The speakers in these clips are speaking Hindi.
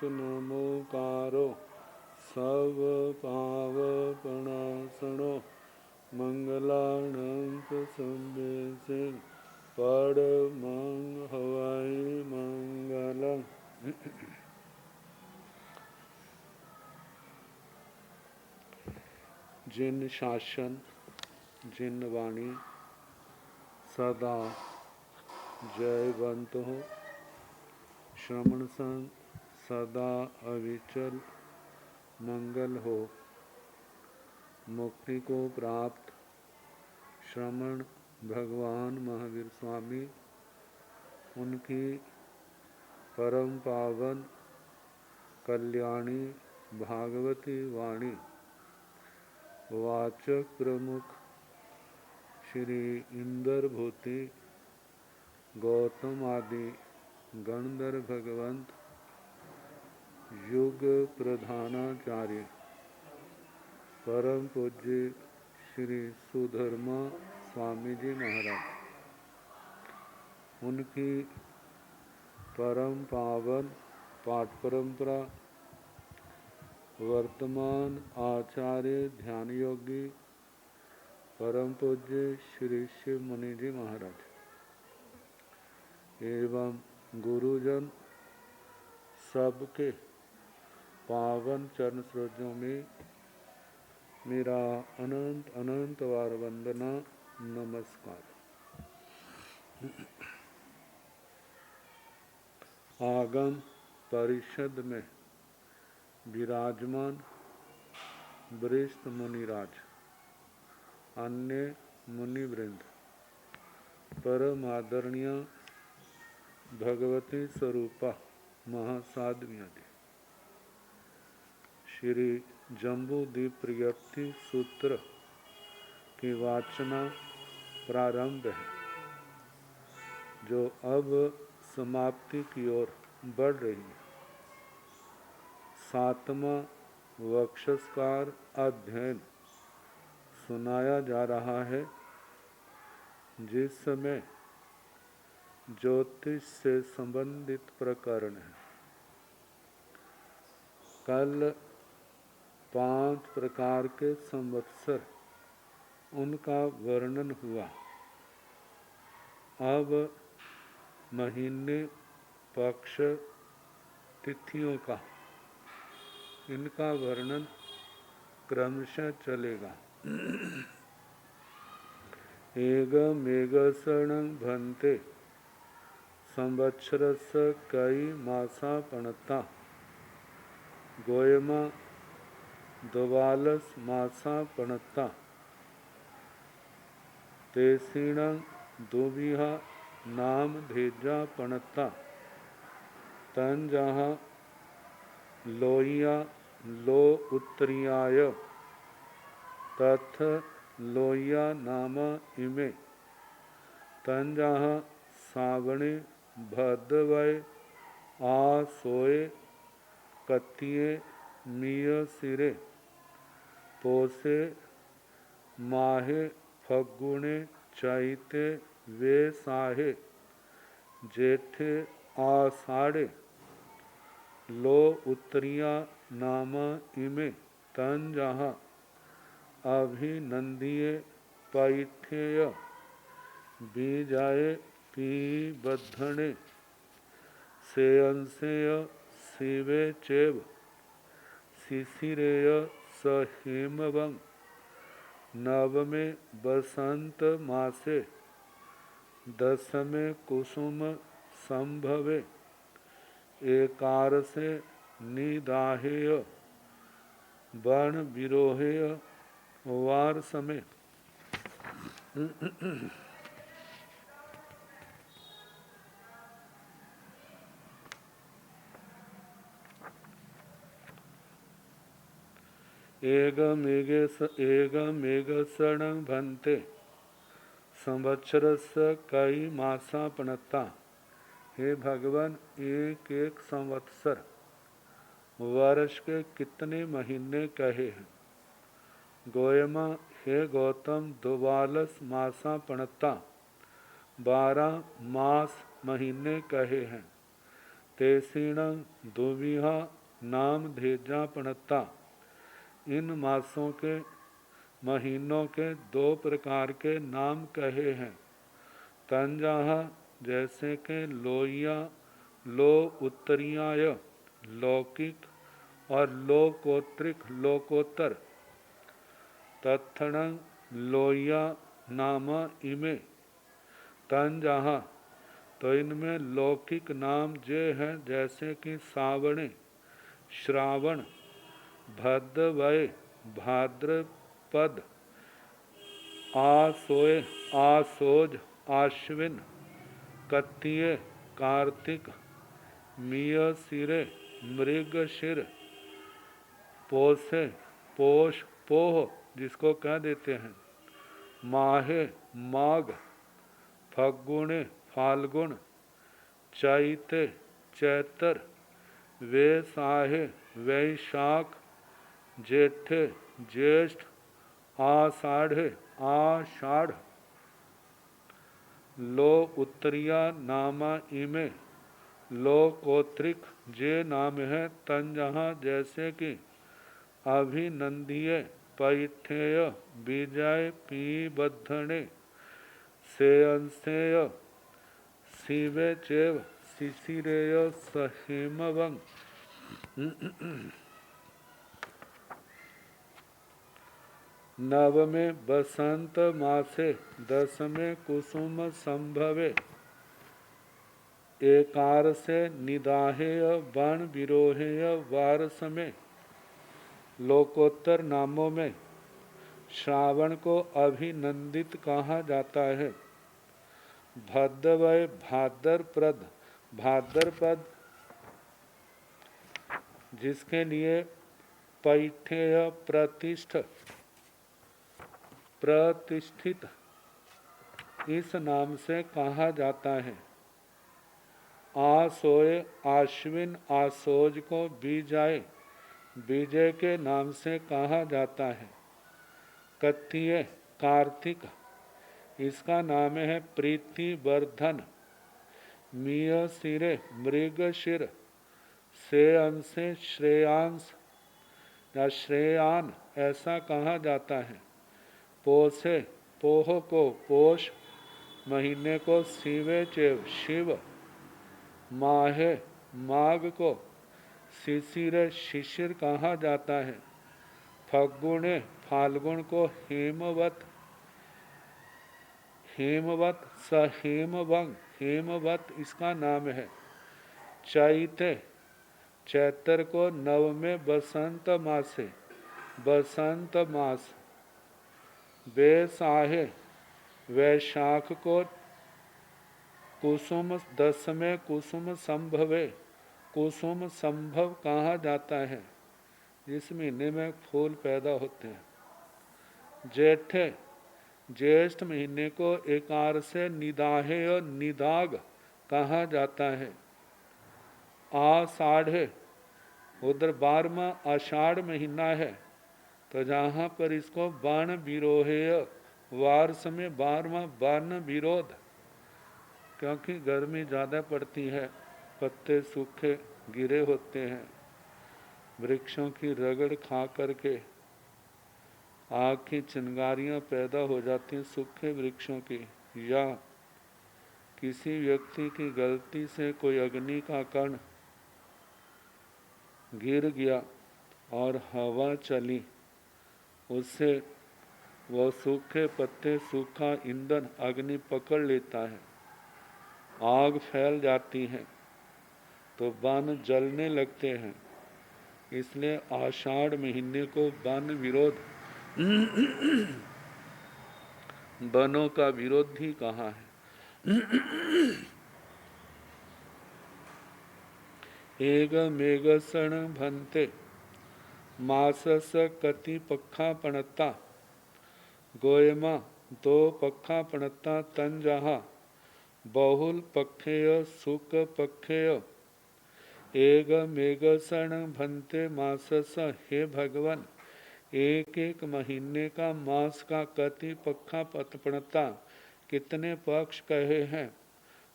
नमोकारो सब पावपणासनो मंगलानंत संवेसे परमं हवै मंगलम्। जिन शासन जिन वाणी सदा जयवंत हो, श्रवण संग सदा अविचल मंगल हो। मुक्ति को प्राप्त श्रमण भगवान महावीर स्वामी, उनकी परम पावन कल्याणी भागवती वाणी वाचक प्रमुख श्री इंदर भूति गौतम आदि गणधर भगवंत युग प्रधानाचार्य परम पूज्य श्री सुधर्मा स्वामी जी महाराज, उनकी परम पावन पाठ परंपरा वर्तमान आचार्य ध्यान योगी परम पूज्य श्री शिव मुनि जी महाराज एवं गुरुजन सबके पावन चरण सरोजों में मेरा अनंत अनंत वार वंदना नमस्कार। आगम परिषद में विराजमान वरिष्ठ मुनिराज, अन्य मुनिवृंद, परम आदरणीय भगवती स्वरूपा महासाध्वी, श्री जम्बूद्वीप प्रगति सूत्र की वाचना प्रारंभ है, जो अब समाप्ति की ओर बढ़ रही है। 7वां वक्षस्कार अध्ययन सुनाया जा रहा है, जिस समय ज्योतिष से संबंधित प्रकरण है। कल 5 प्रकार के संवत्सर उनका वर्णन हुआ। अब महीने पक्ष तिथियों का इनका वर्णन क्रमशः चलेगा। एगमेगसणं भन्ते संवत्सरस्य कई मासा पणता गोयमा 12 मासा पणता तेसीणं दुबिहा नाम धेजा पणता तंजहा लोहिया लो उत्तरीयाय तथ लोहिया नाम इमे तंजहा सावणे भद्रवय आसोए कतिये मीय सिरे पोसे माहे फग्गुणे चैते वे साहे जेठे आषाढ़े लो उत्तरिया नाम इमे तंजहा अभिनंदिये पैठेय बीजाए पीबद्धणे सेयंसेय शिवे चेव शिशिरेय सहेमवं नवमे बसंत मासे दशमे कुसुम संभवे एकारसे निदाहेय वर्ण विरोहेय वार समय एगमेगसणं भन्ते संवत्सरस्य कई मासा पणता। हे भगवान, एक एक संवत्सर वर्ष के कितने महीने कहे हैं? गोयमा, हे गौतम, 12 मासा पणता 12 मास महीने कहे हैं। तेसीण दुविहा नाम धेजा पणता। इन मासों के महीनों के 2 प्रकार के नाम कहे हैं। तंजाहा जैसे के लोहिया, लो उत्तरीयाय लौकिक और लोकोत्रिक लोकोत्तर। तत्थण लोहिया नाम इमे तंजाहा, तो इनमें लौकिक नाम जे हैं जैसे कि सावणे श्रावण, भद्रवय भाद्रपद, आसोय आसोज आश्विन, कत्तिये कार्तिक, मियसिरे मृगशिर, पोसे पोष पोह जिसको कह देते हैं, माहे माघ, फग्गुणे फाल्गुन, चैते चैतर, वैसाहे वैशाख, जेठे ज्येष्ठ, आषाढ़े आषाढ़। लो उत्तरिया नामा इमे लोकोत्रिक जे नाम है तंजहा जैसे कि अभिनंदीय पैठेय विजय पीबद्धणे सेयंसेय शिवे चेव शिशिरेय सहेमवं। नवमे बसंत मासे दसमे कुसुम संभवे एकार से निदाहेय बण विरोहेय वारस में। लोकोत्तर नामों में श्रावण को अभिनंदित कहा जाता है। भद्रवय भाद्रपद भाद्रपद जिसके लिए पैठेय प्रतिष्ठित इस नाम से कहा जाता है। आसोय आश्विन आसोज को बीजाय विजय के नाम से कहा जाता है। कत्तिये कार्तिक इसका नाम है प्रीति वर्धन। मियसिरे मृगशिर से अंशे श्रेयांश या श्रेयान ऐसा कहा जाता है। पोसे पोह को पोष महीने को शिवे चेव शिव, माहे माघ को शिशिर शिशिर कहा जाता है। फग्गुणे फाल्गुन को हेमवत हेमवत सहेमवंग हेमवत इसका नाम है। चैते चैतर को नवमे बसंत मासे बसंत मास। वैसाहे वैशाख को कुसुम दसवें कुसुम संभवे कुसुम संभव कहा जाता है। इस महीने में फूल पैदा होते हैं। जेठे ज्येष्ठ महीने को एकार से निदाहे और निदाग कहा जाता है। आषाढ़े उधर 12वां आषाढ़ महीना है, तो जहाँ पर इसको बाण विरोहेय वार्ष में 12वां बाण विरोध, क्योंकि गर्मी ज़्यादा पड़ती है, पत्ते सूखे गिरे होते हैं, वृक्षों की रगड़ खा करके आग की चिंगारियाँ पैदा हो जाती हैं सूखे वृक्षों की, या किसी व्यक्ति की गलती से कोई अग्नि का कण गिर गया और हवा चली, उससे वह सूखे पत्ते सूखा ईंधन अग्नि पकड़ लेता है, आग फैल जाती है, तो वन जलने लगते हैं। इसलिए आषाढ़ महीने को वन विरोध वनों का विरोधी कहा है। एग मेघसण भंते मासस कति पक्खा पणता गोयमा 2 पक्खा पणता तंजहा बहुल पक्षेय सुख पक्षेय। एग मेघसण भंते मासस हे भगवान, एक एक महीने का मास का कति पक्खा पतपणता कितने पक्ष कहे हैं।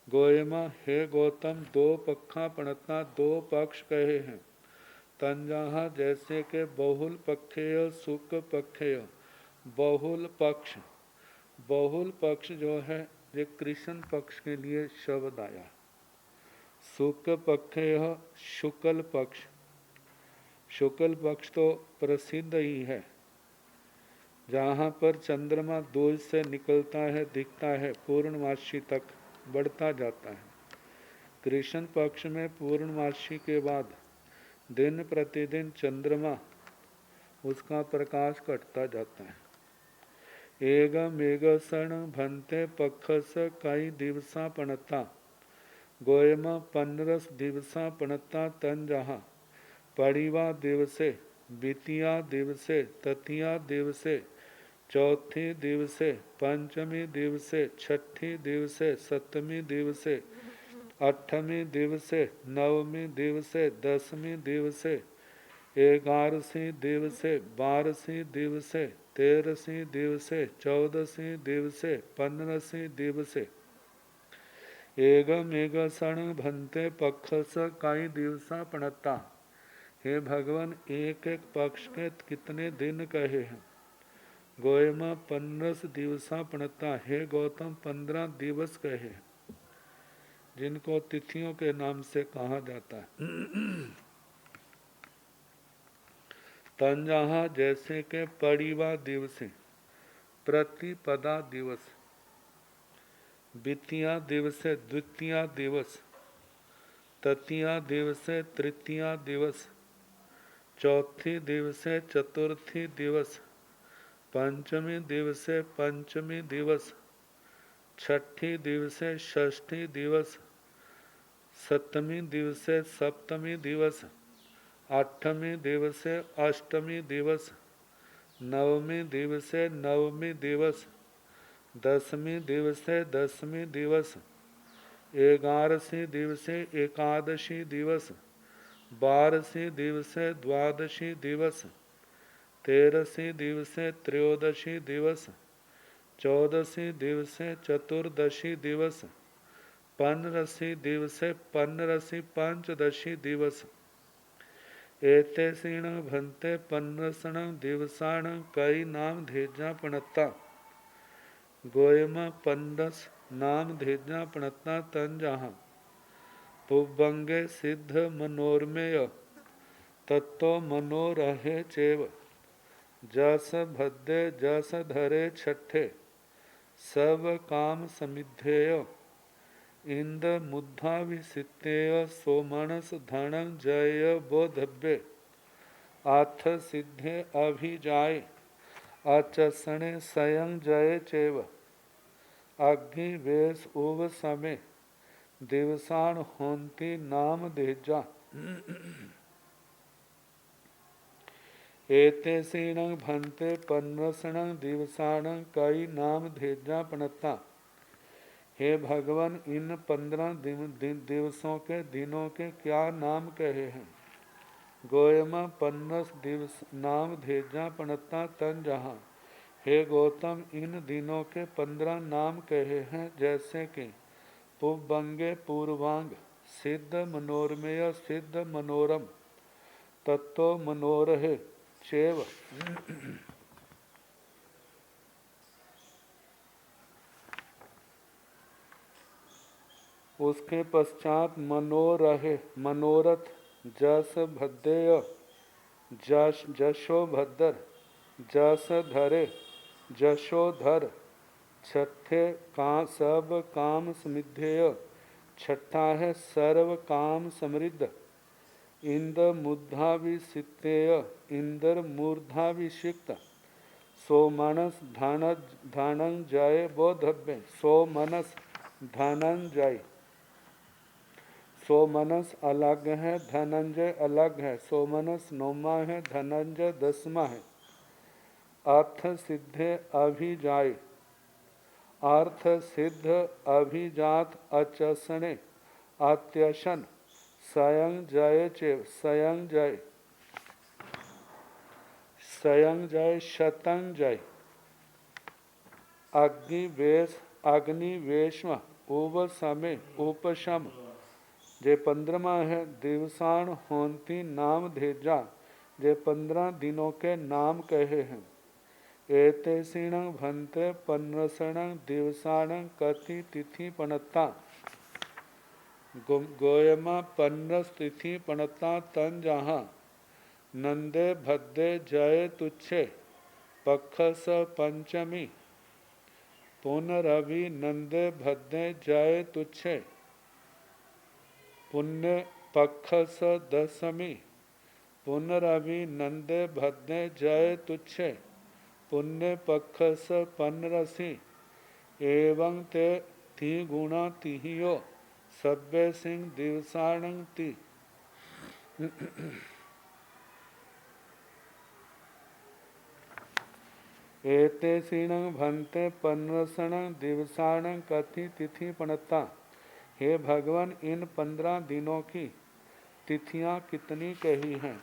गोयमा हे गौतम दो पक्खा पणता दो पक्ष कहे हैं। तंजहा जैसे के बहुल पक्षेय सुख पक्षेय। बहुल पक्ष, बहुल पक्ष जो है ये कृष्ण पक्ष के लिए शब्द आया। शुक्ल पक्षेय शुक्ल पक्ष, शुक्ल पक्ष तो प्रसिद्ध ही है, जहाँ पर चंद्रमा दूर से निकलता है, दिखता है, पूर्णमासी तक बढ़ता जाता है। कृष्ण पक्ष में पूर्णमासी के बाद दिन प्रतिदिन चंद्रमा उसका प्रकाश घटता जाता है। एग मेघ सण भंते पक्षस कई दिवसा पणता। गोयम 15 दिवसा पणता तन जहा। पड़ीवा दिवसे, बीतिया दिवसे, ततिया दिवसे, चौथी दिवसे, पंचमी दिवसे, छठी दिवसे, सप्तमी दिवसे, अठमी दिवसे, नवमी दिवसे, दसवीं दिवसे, 11वीं दिवसे, 12वीं दिवसे, 13वीं दिवसे, 14वीं दिवसे, 15वीं दिवसे। एग मेघ सण भंते पक्षस कई दिवसा पणता। हे भगवान एक एक पक्ष के कितने दिन कहे हैं। गोयमा 15 दिवसा पणता। हे गौतम 15 दिवस कहे, जिनको तिथियों के नाम से कहा जाता है। तंजहा जैसे के पड़ीवा दिवसे, प्रतिपदा दिवस, द्वितीया दिवसे, द्वितीया दिवस, तृतीया दिवसे, तृतीया दिवस, चौथी दिवसे, चतुर्थी दिवस, पंचमी दिवसे, पंचमी दिवस, छठी दिवसे, षष्ठी दिवस, सप्तमी दिवसे, सप्तमी दिवस, आठवीं दिवसे, अष्टमी दिवस, नवमी दिवसे, नवमी दिवस, 10वीं दिवसे, 10वीं दिवस, 11वीं दिवसे, एकादशी दिवस, 12वीं दिवसे, द्वादशी दिवस, 13वीं दिवसे, त्रयोदशी दिवस, 14वीं दिवसे, चतुर्दशी दिवस, 15वीं दिवसे, 15वीं पंचदशी दिवस। एते सीण भंते 15 दिवसाण कई नाम धेजा पणता। गोयमा 15 नाम धेजा पणता तन जहाँ। पुबंगे सिद्ध मनोरमेय तत्व मनोरहे चेव। जस भद्दे जस धरे छठे सब काम समिद्धेय। इंद मुद्धा विसितेय सोमनस धन जय बोधव्य। आथ सिद्धे अभिजाय अचसणे स्वयं जय चेव। अग्नि वेश उव समय दिवसाण होंती नाम देजा। एते सीण भंते 15 दिवसाण कई नाम धेजा पणता। हे भगवान इन 15 दिवसों के दिनों के क्या नाम कहे हैं। गोयमा 15 दिवस नाम धेजा पणता तन जहाँ। हे गौतम इन दिनों के 15 नाम कहे हैं, जैसे कि पुबंगे पूर्वांग, सिद्ध मनोरमेय सिद्ध मनोरम, तत्व मनोरहे चेव। उसके पश्चात मनोरहे मनोरथ, जस भद्देय जशोभद्र, जस धरे जशोधर, छठे का सब काम समृद्धेय, छठा है सर्व काम समृद्ध। इंद्र मूर्धाभिषिक्तेय इंद्र मूर्धाभिषिक्त। सोमनस धनंजय बोधव्य। सोमनस धनंजय, सोमनस अलग है, धनंजय अलग है। सोमनस 9वां है, धनंजय 10वां है। अर्थ सिद्धे अभिजाय, अर्थ सिद्ध अभिजात अचसणे अत्यशन स्वयं जय चेव। स्वयं जय, स्वयं जय, शतं जय। अग्निवेश अग्निवेश्म ओवसमे उपशम जे 15वां है दिवसाण होंती नाम धेजा जे 15 दिनों के नाम कहे हैं। एते सिणं भंते पन्नसणं दिवसाणं कथि तिथि पणता गोयमा पन्नस तिथि पणता तन जहाँ नंदे भद्दे जय तुच्छे पक्षस पंचमी पुनरवि नंदे भद्दे जय तुच्छे पुण्य पक्षस दशमी पुनरवि नंदे भद्दे जय तुच्छे पुण्य पक्षस पनरसी एवं ते थी गुणा तिहियो सभ्य सिंह दिवसाणं ती। एते सिणं भंते पन्नसणं दिवसाणं कथि तिथि पणता। हे भगवान, इन 15 दिनों की तिथियां कितनी कही हैं।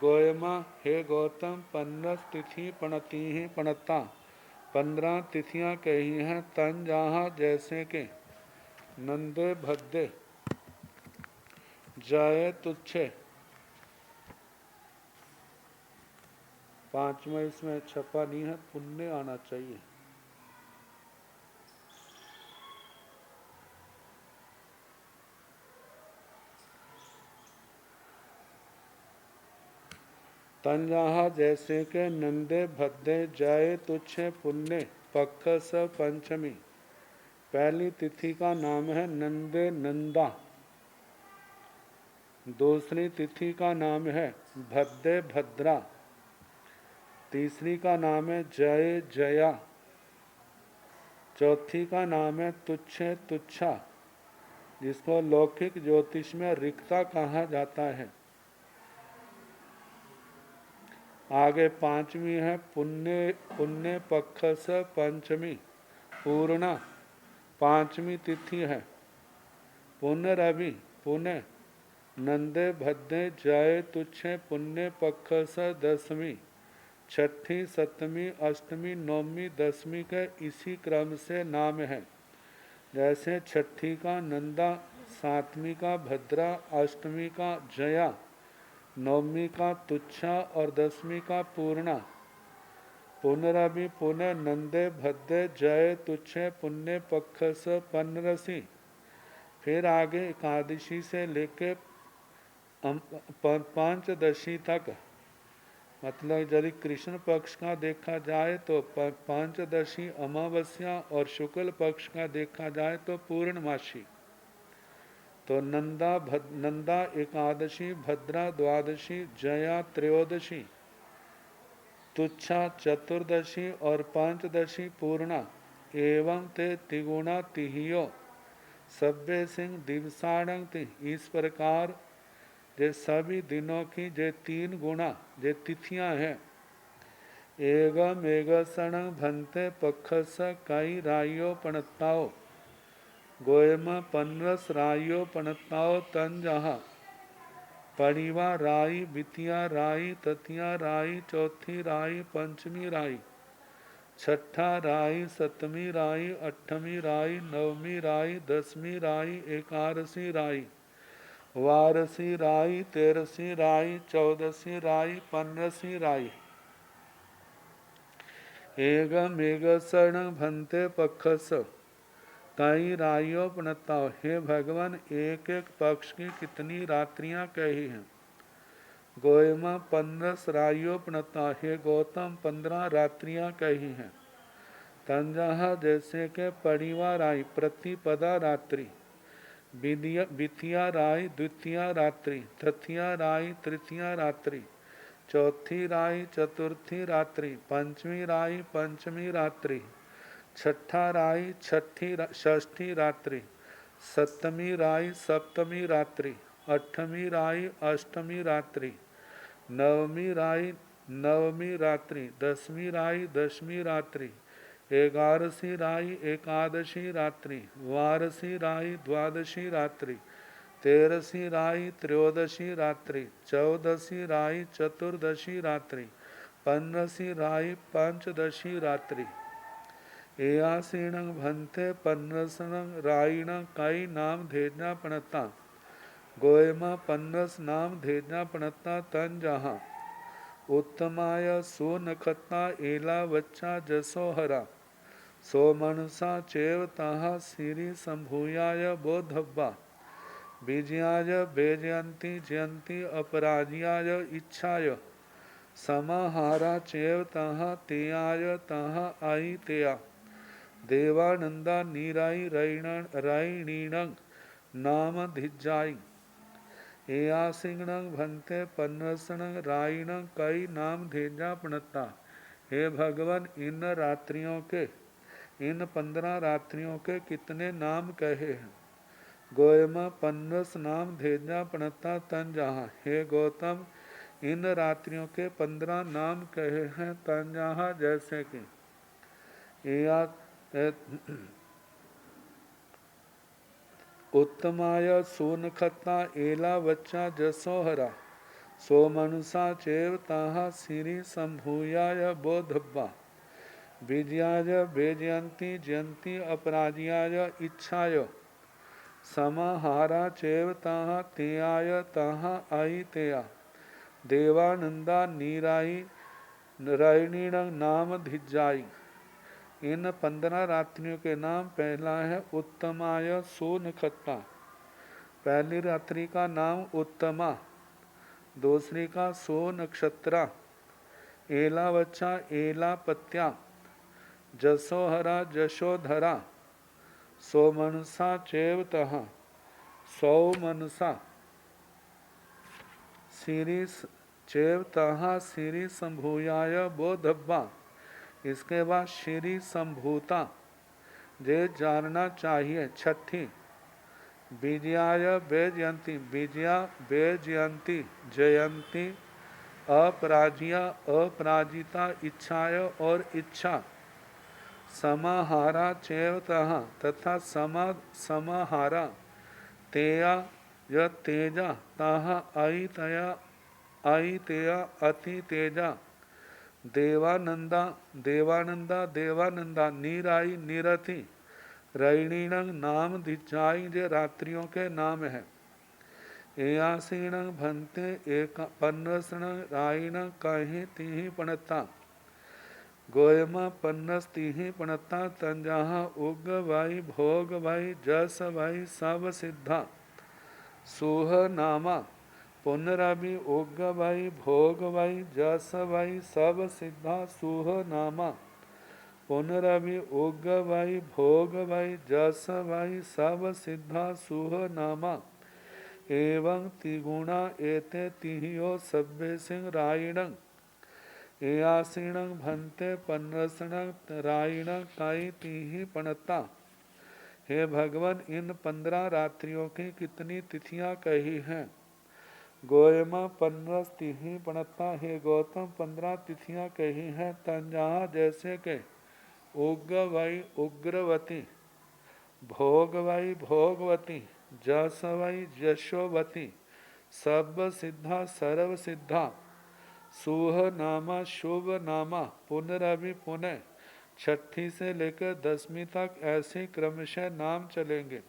गोयमा, हे गौतम, 15 तिथि पणती ही पणता 15 तिथियां कही हैं। तन जहाँ जैसे के नंदे भद्दे जय तुच्छे 5वां इसमें छपा नहीं है, पुण्य आना चाहिए। तंजहा जैसे के नंदे भद्दे जय तुच्छे पुण्य पक्षस पंचमी। पहली तिथि का नाम है नंदे नंदा। दूसरी तिथि का नाम है भद्दे भद्रा। तीसरी का नाम है जय जया। चौथी का नाम है तुच्छे तुच्छा, जिसको लौकिक ज्योतिष में रिक्ता कहा जाता है। आगे 5वीं है पुण्य पुण्य पक्षस पंचमी पूर्णा। 5वीं तिथि है पुनरवि पुण्य नंदे भद्दे जय तुच्छे पुण्य पक्षस 10वीं। 6ठी 7वीं 8वीं 9वीं 10वीं के इसी क्रम से नाम है। जैसे 6ठी का नंदा, 7वीं का भद्रा, 8वीं का जया, 9वीं का तुच्छा और 10वीं का पूर्णा। पुनरभि पुण्य नंदे भद्दे जय तुच्छे पुण्य पक्षस पनरसी। फिर आगे एकादशी से लेके पंचदशी तक, मतलब यदि कृष्ण पक्ष का देखा जाए तो पंचदशी अमावस्या और शुक्ल पक्ष का देखा जाए तो पूर्णमासी। तो नंदा एकादशी, भद्रा द्वादशी, जया त्रयोदशी, तुच्छा चतुर्दशी और पंचदशी पूर्णा। एवं ते तिगुणा तिहियो सभ्य सिंह दिवसाणं ति। इस प्रकार जे सभी दिनों की जे 3 गुणा जे तिथियां हैं। एगम एगसण भंते पक्षस कई रायो पणताओ गोयमा 15 रायो पणताओ तन जहा पड़ीवा राई, बितिया राई, ततिया राई, चौथी राई, पंचमी राई, छठा राई, 7वीं राई, 8वीं राई, 9वीं राई, 10वीं राई, एकादशी राई, वारसी राई, 13सी राई, 14सी राई, 15सी राई। एगम एगसण भंते पक्षस कई राइयो पणताओ। हे भगवान, एक एक पक्ष की कितनी रात्रियां कही हैं। गोयमा 15 राइयो पणता। हे गौतम, 15 रात्रियां कही हैं। तंजहा जैसे के परिवा राई प्रतिपदा रात्रि, वितिया राय द्वितीया रात्रि, तृतीया राय तृतीया रात्रि, चौथी राय चतुर्थी रात्रि, पंचमी राय पंचमी रात्रि, छठा राय षष्ठी रात्रि, 7वीं राय सप्तमी रात्रि, 8वीं राय अष्टमी रात्रि, 9वीं राय नवमी रात्रि, 10वीं राय 10वीं रात्रि, 11सी राई एकादशी रात्रि, 12सी राई द्वादशी रात्रि, 13सी राई त्रयोदशी रात्रि, 14सी राई चतुर्दशी रात्रि, 15सी राई पंचदशी रात्रि। एयासीणं भन्ते पन्नसनं रायिणं काई नाम धेजना पणता गोयमा पन्नस नाम धेजना पणता तन जहाँ उत्तमाय सो नखता एला वच्चा जसो हरा सो मनसा चेव ताहा सिरी संभूयाय बोधब्बा बीजयाय बेजयंती जयंती अपराजियाय इच्छाय समाहारा चेव ताहा तेयाय ताहा आई तेया देवानंदा नीराई रायणीणं नाम धिज्जाई एया सिंगणं भन्ते पन्नसणं रायणं कई नाम धेजा पणता। हे भगवान, इन रात्रियों के, इन 15 रात्रियों के कितने नाम कहे हैं। गोयमा पन्नस नाम धेजा पणता तन जहाँ। हे गौतम, इन रात्रियों के 15 नाम कहे हैं तन जहाँ, जैसे कि उत्तमाय सोनखता एला वच्चा जसोहरा सो मनुषा चेव ताहा सिरी संभूयाय बोधब्बा विजयाय बेजयंती जयंती अपराजियाय इच्छाय समाहारा चेव ताहा तेयाय ताहा आई तेया देवानंदा नीराई रायणीण नाम धिज्जाई। इन 15 रात्रियों के नाम, पहला है उत्तमाय सोनखत्ता। पहली रात्रि का नाम उत्तमा, दूसरी का सो नक्षत्रा, एला वच्चा एला पत्या, जसोहरा जशोधरा, सो मनसा चेव तहा सौ मनसा सिरी चेव तहा सिरी संभूयाय बोधब्बा। इसके बाद श्री संभूता जे जानना चाहिए। छठी विजयाय बेजयंती, विजया बेजयंती जयंती अपराजिया अपराजिता इच्छाय और इच्छा समाहारा चेवतः तथा समाहारा तेया य तेजा ताहा आई तया आई तेया अति तेजा देवानंदा देवानंदा देवानंदा नीराई निरथी रैणीण नाम धिचाई जे रात्रियों के नाम है। एयासीण भन्ते एक पन्नसण रायण कहीं तिहि पणता गोयमा पन्नस तिहि पणता तंजाहा उग भाई भोग भाई जस भाई सब सिद्धा सुह नामा पुनरभि उग भाई भोग भाई जस भाई सब सिद्धा सुह नामा पुनरभि उग भाई भोग भाई जस भाई सब सिद्धा सुह नामा एवं तिगुणा एते तिहियो सभ्य सिंह रायणं एयासीणं भन्ते पन्नसणं रायणं काई तिहि पणता। हे भगवान, इन 15 रात्रियों की कितनी तिथियां कही हैं। गोयमा पन्नस तिथि पणता। हे गौतम, 15 तिथियां कही हैं तंजहा, जैसे के उग्र वई उग्रवती, भोग वई भोगवती, जस वई जशोवती, सब सिद्धा सर्व सिद्धा, सुह नामा शुभ नामा, पुनरभि पुनः। छठी से लेकर 10वीं तक ऐसे क्रमशः नाम चलेंगे।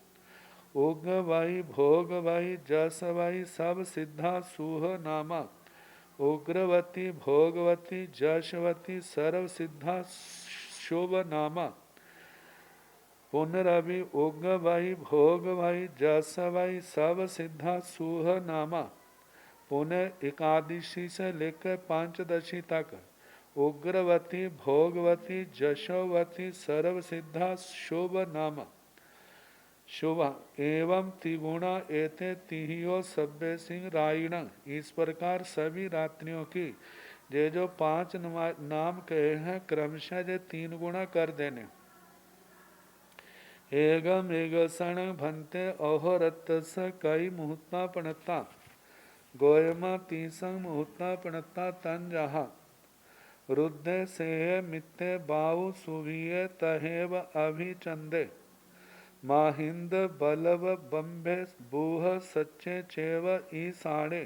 उग वाई भोग वाई जस वाई सब सिद्धा सुह नामा उग्रवती भोगवती जशवती सर्व सिद्धा शुभ नामा पुनरभि उग वाई भोग वाई जस वाई सब सिद्धा सुह नामा। पुनः एकादशी से लेकर 5दशी तक उग्रवती भोगवती जशोवती सर्व सिद्धा शुभ नामा शुभा एवं तिगुणा एते तिहियो सभ्य सिंह रायण। इस प्रकार सभी रात्रियों की जे जो 5 नाम कहे हैं क्रमशः जे 3 गुणा कर देने। एगम एगसण भन्ते अहोरत्स कई मुहूर्ता पणता गोयमा तीसंग मुहूर्ता पणता तन जहा रुद्ध से मित्ते बाहु सुभिये तहेव अभिचंदे माहिंद बलव बंभे बूह सच्चे चेव ईसाणे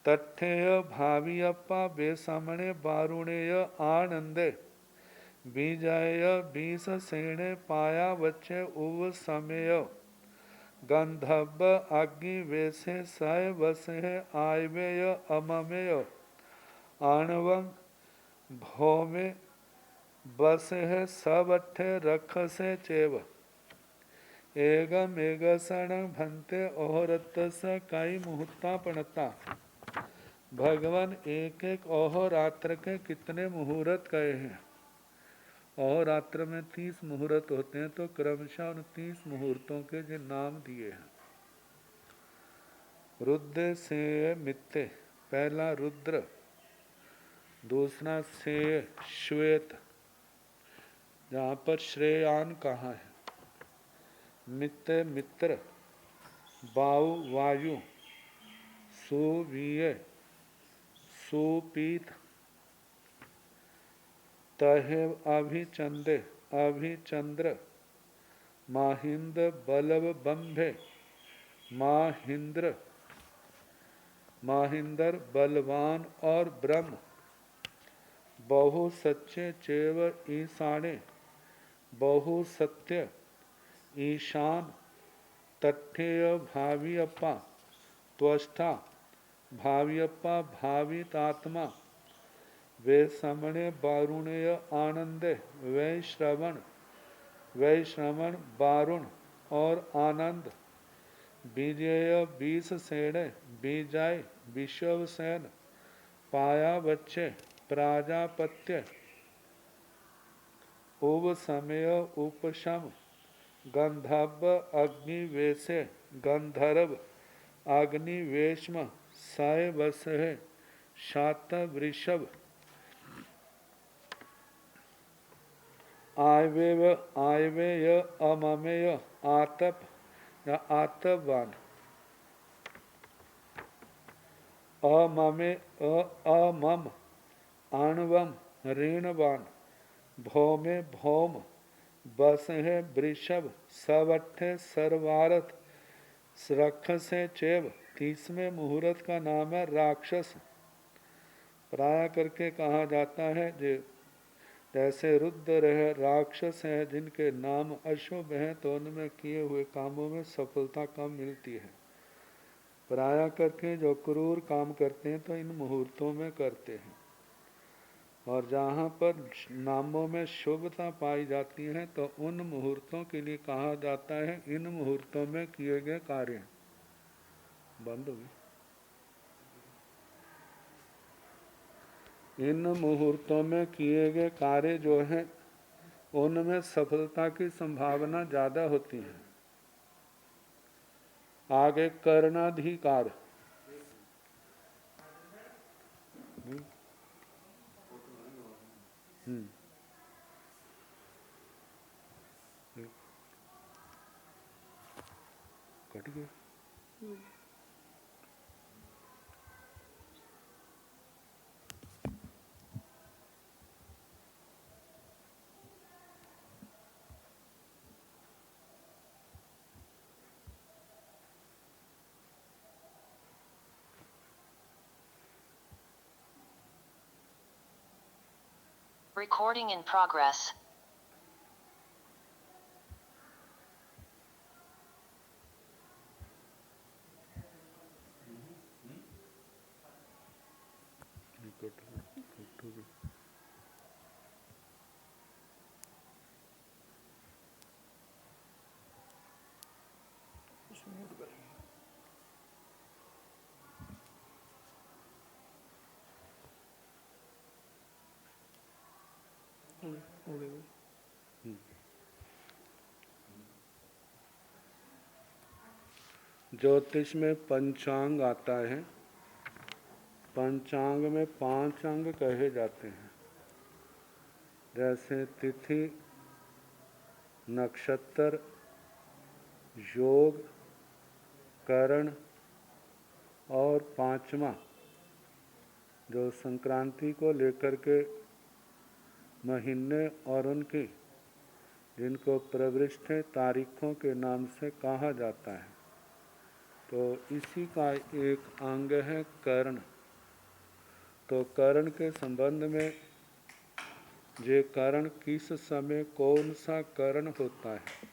तथ्येय भावियप्पा बेसामणे बारुणेय आनंदे बीजाय बीस सेणे पाया बच्चे उव समय गंधब आग्नि वैसे सय बसे आयवेय अममेय आणवम भौमे बस है सब अठे रख से चेव एगम एगसण भंते ओहरत स कई मुहूर्ता पणता। भगवान एक एक अहोरात्र के कितने मुहूर्त कहे हैं। अहोरात्र में 30 मुहूर्त होते हैं, तो क्रमशः उन 30 मुहूर्तों के जो नाम दिए हैं। रुद्र से मित्ते, पहला रुद्र, दूसरा से श्वेत, जहाँ पर श्रेयान कहाँ है, मित्ते मित्र, बाहु वायु, सुवीय सुपीत, तहे अभिचंदे अभिचंद्र, माहिंद बलव बंभे माहिंद्र, माहिंदर बलवान और ब्रह्म, बहु सच्चे चेव ईशाने, बहु सत्य ईशान, तथ्य भावियप्पा त्वष्टा, भावियप्पा भावितात्मा, वे समणे बारुणेय आनंदे, वै श्रवण बारुण और आनंद, बीजेय 20 सेणे, बीजाय विश्व सेन, पाया बच्चे प्राजापत्य, उव समय उपशम, गंधर्व अग्निवेशे गंधर्व, अग्निवेशम सय बसहे शात वृषभ, आयवेय अममेय आतप या आतपवान, अमम आणवम ऋणवान, भौमे भौम, बसहे वृषभ, सवट्ठे सर्वारथ, रख से चेव। 30वें मुहूर्त का नाम है राक्षस। प्राय करके कहा जाता है जैसे रुद्र है, राक्षस है, जिनके नाम अशुभ हैं तो उनमें किए हुए कामों में सफलता कम मिलती है। प्राय करके जो क्रूर काम करते हैं तो इन मुहूर्तों में करते हैं, और जहाँ पर नामों में शुभता पाई जाती है तो उन मुहूर्तों के लिए कहा जाता है इन मुहूर्तों में किए गए कार्य। बंद हो गई। इन मुहूर्तों में किए गए कार्य जो हैं उनमें सफलता की संभावना ज़्यादा होती है। आगे करणाधिकार, कट गया। Recording in progress. ज्योतिष में पंचांग आता है। पंचांग में 5 अंग कहे जाते हैं, जैसे तिथि, नक्षत्र, योग, करण और 5वां जो संक्रांति को लेकर के महीने और उनकी जिनको प्रविष्ट तारीखों के नाम से कहा जाता है, तो इसी का एक अंग है कर्ण। तो कर्ण के संबंध में ये करण किस समय कौन सा करण होता है।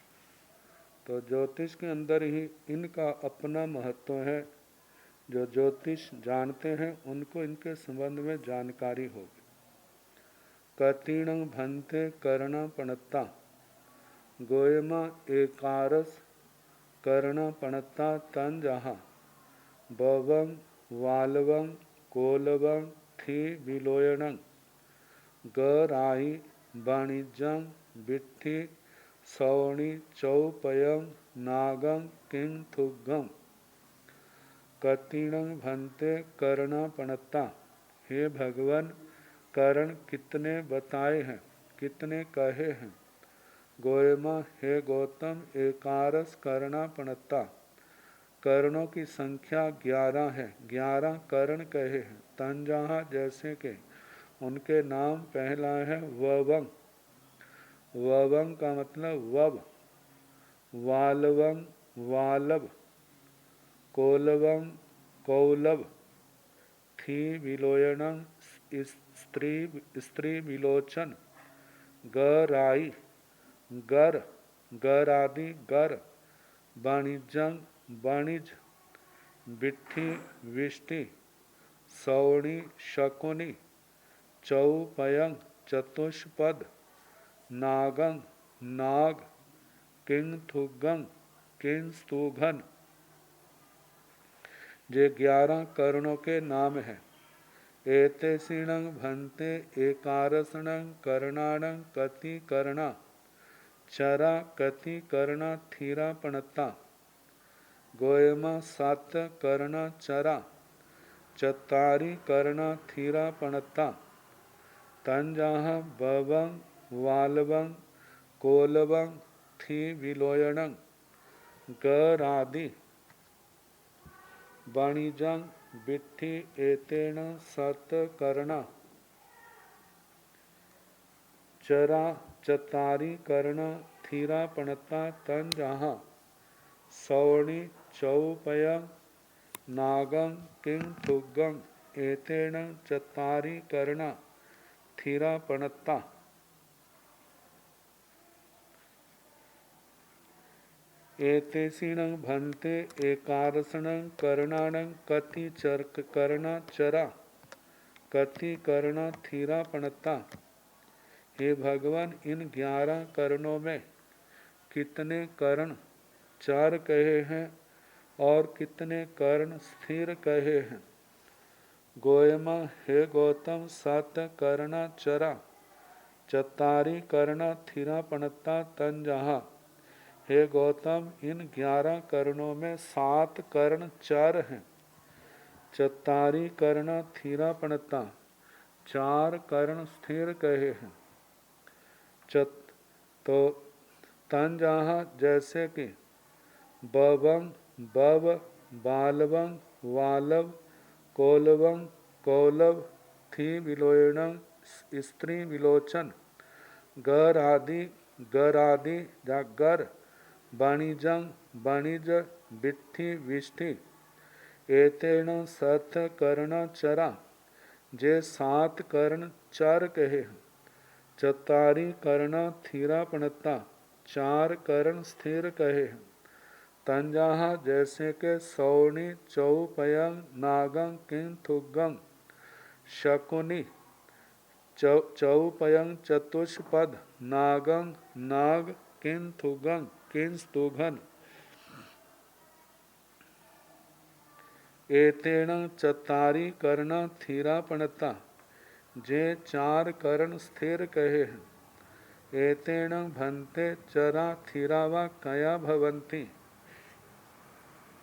तो ज्योतिष के अंदर ही इनका अपना महत्व है। जो ज्योतिष जानते हैं उनको इनके संबंध में जानकारी होगी। कतीर्ण भंते कर्ण पणता गोयमा एकारस कर्ण पणता तन जहा बवं वालवं कोलवं थी विलोयनं गराई वाणिज्यं विट्ठी सौणी चौपयं नागं किंथुगम कतीर्ण भंते कर्ण पणता। हे भगवान, करण कितने बताए हैं, कितने कहे हैं। गोयमा, हे गौतम, एकारस कर्णा पणता, कर्णों की संख्या 11 है, 11 कर्ण कहे हैं। तंजाहा, जैसे के उनके नाम पहला है ववंग, ववंग का मतलब वव, वालवंग वालव, कोलवं कौलव, थी विलोयनं स्त्री विलोचन, गराई गर, गर आदि गर, वाणिज्यं वाणिज, बिट्ठी विष्टि, सौणी शकुनी, चौपयं चतुष्पद, नागं नाग, किंथुगं किंस्तुघन। ये 11 कर्णों के नाम हैं। एतेषिणं भंते एकारसणं कर्णाणं कति कर्णा चरा कति कर्णा थीरा पणता गोयमा 7 कर्णा चरा चतारी कर्णा थीरा पणता तंजाहा बवं वालवं कोलवं थी विलोयनं गरादि वाणिजं बिट्ठी एतेन 7 कर्णा चरा चतारी कर्ण थीरा पणता तंजाहा सौणी चौपयं नागं किंथुगं एतेन चतारी कर्णा थीरा पणता। एतेषिणं भंते एकारसणं कर्णाणं कति कर्णा चरा कति कर्णा थीरा पणता। हे भगवान, इन 11 कर्णों में कितने कर्ण चार कहे हैं और कितने कर्ण स्थिर कहे हैं। गोयमा, हे गौतम, 7 कर्णा चरा चतारी कर्णा थीरा पणता तंजहा। हे गौतम, इन 11 कर्णों में 7 कर्ण चर हैं, चतारी कर्ण थीरा पणता, 4 कर्ण स्थिर कहे हैं। तो तंजहा, जैसे कि बवं बव, बालवं वालव, कोलवं कौलव, थी विलोयनं स्त्री विलोचन, गर आदि गर, वाणिजं वाणिज, बिट्ठी विष्ठि, एतेन 7 कर्ण चरा, जे 7 कर्ण चर कहे हैं। चतारी कर्ण थीरा पणता, 4 कर्ण स्थिर कहे हैं। तंजाहा, जैसे के सौणी चौपयं नागं किंथुगं शकुनी, चौपयं चतुष्पद, नागं नाग, किंथुगं किंस्तुघन। एतेन चतारी कर्ण थीरा पणता, जे 4 कर्ण स्थिर कहे हैं। एतेन भंते चरा थीरा वा कया भवन्ति।